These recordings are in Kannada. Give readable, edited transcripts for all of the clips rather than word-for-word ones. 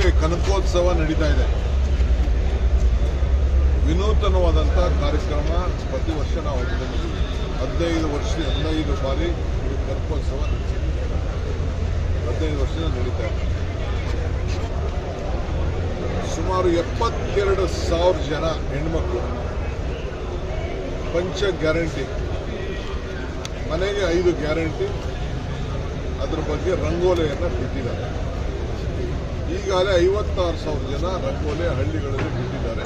ಈಗಾಗಲೇ ಕನಕೋತ್ಸವ ನಡೀತಾ ಇದೆ. ವಿನೂತನವಾದಂಥ ಕಾರ್ಯಕ್ರಮ ಪ್ರತಿ ವರ್ಷ ನಾವು 15 ಬಾರಿ ಕನಕೋತ್ಸವ 15 ವರ್ಷದಿಂದ ನಡೀತಾ ಇದೆ. ಸುಮಾರು 72,000 ಜನ ಹೆಣ್ಮಕ್ಳು ಪಂಚ ಗ್ಯಾರಂಟಿ, ಮನೆಗೆ 5 ಗ್ಯಾರಂಟಿ, ಅದರ ಬಗ್ಗೆ ರಂಗೋಲಿಯನ್ನು ಬಿಟ್ಟಿದ್ದಾರೆ. ಈಗಾಗಲೇ 56,000 ಜನ ರಂಗೋಲಿ ಹಳ್ಳಿಗಳಲ್ಲಿ ಬಿಟ್ಟಿದ್ದಾರೆ.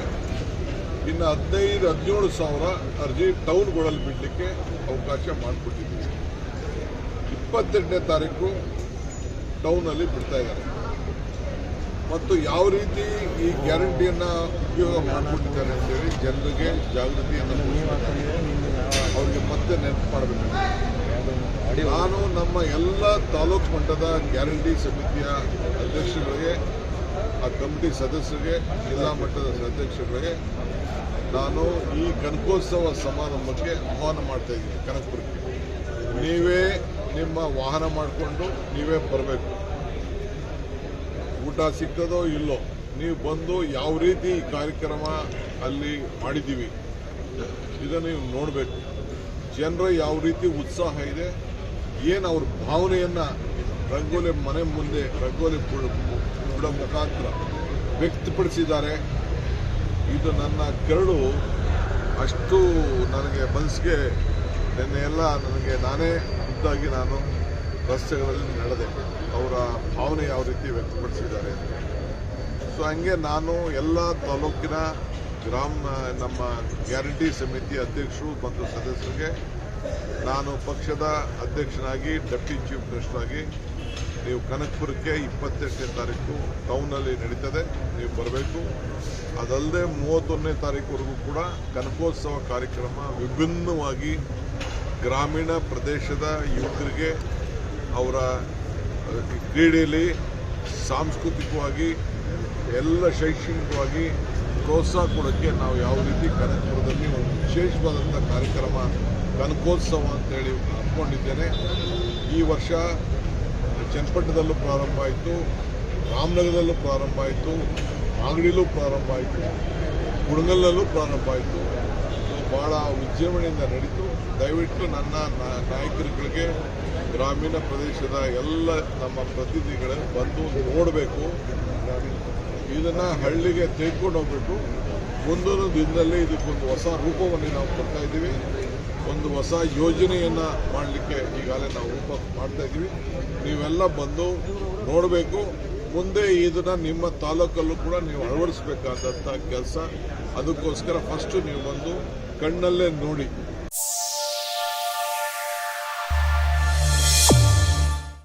ಇನ್ನು 17,000 ಅರ್ಜಿ ಟೌನ್ಗಳಲ್ಲಿ ಬಿಡಲಿಕ್ಕೆ ಅವಕಾಶ ಮಾಡಿಕೊಟ್ಟಿದ್ದೀವಿ. 28ನೇ ತಾರೀಕು ಟೌನಲ್ಲಿ ಬಿಡ್ತಾ ಇದ್ದಾರೆ. ಮತ್ತು ಯಾವ ರೀತಿ ಈ ಗ್ಯಾರಂಟಿಯನ್ನು ಉಪಯೋಗ ಮಾಡಿಕೊಟ್ಟಿದ್ದಾರೆ ಅಂತೇಳಿ ಜನರಿಗೆ ಜಾಗೃತಿಯನ್ನು ಅವರಿಗೆ ಮತ್ತೆ ನೆನಪು ಮಾಡಬೇಕು. ನಾನು ನಮ್ಮ ಎಲ್ಲ ತಾಲೂಕು ಮಟ್ಟದ ಗ್ಯಾರಂಟಿ ಸಮಿತಿಯ ಅಧ್ಯಕ್ಷರುಗಳಿಗೆ, ಆ ಕಮಿಟಿ ಸದಸ್ಯರಿಗೆ, ಜಿಲ್ಲಾ ಮಟ್ಟದ ಅಧ್ಯಕ್ಷರುಗಳಿಗೆ ನಾನು ಈ ಕನಕೋತ್ಸವ ಸಮಾರಂಭಕ್ಕೆ ಆಹ್ವಾನ ಮಾಡ್ತಾ ಇದ್ದೀನಿ. ಕನಕಪುರಕ್ಕೆ ನೀವೇ ನಿಮ್ಮ ವಾಹನ ಮಾಡಿಕೊಂಡು ನೀವೇ ಬರಬೇಕು. ಊಟ ಸಿಕ್ಕದೋ ಇಲ್ಲೋ ನೀವು ಬಂದು ಯಾವ ರೀತಿ ಈ ಕಾರ್ಯಕ್ರಮ ಅಲ್ಲಿ ಮಾಡಿದ್ದೀವಿ ಇದನ್ನು ನೀವು ನೋಡಬೇಕು. ಜನರ ಯಾವ ರೀತಿ ಉತ್ಸಾಹ ಇದೆ, ಏನು ಅವ್ರ ಭಾವನೆಯನ್ನು ರಂಗೋಲಿ ಮನೆ ಮುಂದೆ ರಂಗೋಲಿ ಬಿಡೋ ಮುಖಾಂತರ ವ್ಯಕ್ತಪಡಿಸಿದ್ದಾರೆ. ಇದು ನನ್ನ ಕರಡು ಅಷ್ಟು ನನಗೆ ಮನಸ್ಸಿಗೆ ನಿನ್ನೆ ಎಲ್ಲ ನಾನೇ ಖುದ್ದಾಗಿ ನಾನು ರಸ್ತೆಗಳಲ್ಲಿ ನಡೆದೆ. ಅವರ ಭಾವನೆ ಯಾವ ರೀತಿ ವ್ಯಕ್ತಪಡಿಸಿದ್ದಾರೆ. ಸೊ ಹಂಗೆ ನಾನು ಎಲ್ಲ ತಾಲೂಕಿನ ನಮ್ಮ ಗ್ಯಾರಂಟಿ ಸಮಿತಿ ಅಧ್ಯಕ್ಷರು ಮತ್ತು ಸದಸ್ಯರಿಗೆ ನಾನು ಪಕ್ಷದ ಅಧ್ಯಕ್ಷನಾಗಿ ಡೆಪ್ಟಿ ಚೀಫ್ ಮಿನಿಸ್ಟರ್ ಆಗಿ ನೀವು ಕನಕಪುರಕ್ಕೆ 28ನೇ ತಾರೀಕು ಟೌನಲ್ಲಿ ನಡೀತದೆ, ನೀವು ಬರಬೇಕು. ಅದಲ್ಲದೆ 31ನೇ ತಾರೀಕುವರೆಗೂ ಕೂಡ ಕನಕೋತ್ಸವ ಕಾರ್ಯಕ್ರಮ ವಿಭಿನ್ನವಾಗಿ ಗ್ರಾಮೀಣ ಪ್ರದೇಶದ ಯುವಕರಿಗೆ ಅವರ ಕ್ರೀಡೆಯಲ್ಲಿ, ಸಾಂಸ್ಕೃತಿಕವಾಗಿ, ಎಲ್ಲ ಶೈಕ್ಷಣಿಕವಾಗಿ ಪ್ರೋತ್ಸಾಹ ಕೊಡೋಕ್ಕೆ ನಾವು ಯಾವ ರೀತಿ ಕನಕಪುರದಲ್ಲಿ ಒಂದು ವಿಶೇಷವಾದಂಥ ಕಾರ್ಯಕ್ರಮ ಕನಕೋತ್ಸವ ಅಂತೇಳಿ ಅಂದ್ಕೊಂಡಿದ್ದೇನೆ. ಈ ವರ್ಷ ಚನ್ನಪಟ್ಟಣದಲ್ಲೂ ಪ್ರಾರಂಭ ಆಯಿತು, ರಾಮನಗರದಲ್ಲೂ ಪ್ರಾರಂಭ ಆಯಿತು, ಮಾಗಡಿಲೂ ಪ್ರಾರಂಭ ಆಯಿತು, ಕುಣಗಲ್ಲಲ್ಲೂ ಪ್ರಾರಂಭ ಆಯಿತು. ಭಾಳ ವಿಜೃಂಭಣೆಯಿಂದ ನಡೀತು. ದಯವಿಟ್ಟು ನನ್ನ ನಾಯಕರುಗಳಿಗೆ ಗ್ರಾಮೀಣ ಪ್ರದೇಶದ ಎಲ್ಲ ನಮ್ಮ ಪ್ರತಿನಿಧಿಗಳು ಬಂದು ನೋಡಬೇಕು, ಇದನ್ನು ಹಳ್ಳಿಗೆ ತೆಗೆದುಕೊಂಡು ಹೋಗಬೇಕು. ಮುಂದೊಂದು ದಿನದಲ್ಲಿ ಇದಕ್ಕೊಂದು ಹೊಸ ರೂಪವನ್ನು ನಾವು ಕೊಡ್ತಾ ಇದ್ದೀವಿ. ಒಂದು ಹೊಸ ಯೋಜನೆಯನ್ನು ಮಾಡಲಿಕ್ಕೆ ಈಗಾಗಲೇ ನಾವು ರೂಪ ಮಾಡ್ತಾ ಇದ್ದೀವಿ. ನೀವೆಲ್ಲ ಬಂದು ನೋಡಬೇಕು. ಮುಂದೆ ಇದನ್ನು ನಿಮ್ಮ ತಾಲೂಕಲ್ಲೂ ಕೂಡ ನೀವು ಅಳವಡಿಸಬೇಕಾದಂಥ ಕೆಲಸ. ಅದಕ್ಕೋಸ್ಕರ ಫಸ್ಟು ನೀವು ಬಂದು ಕಣ್ಣಲ್ಲೇ ನೋಡಿ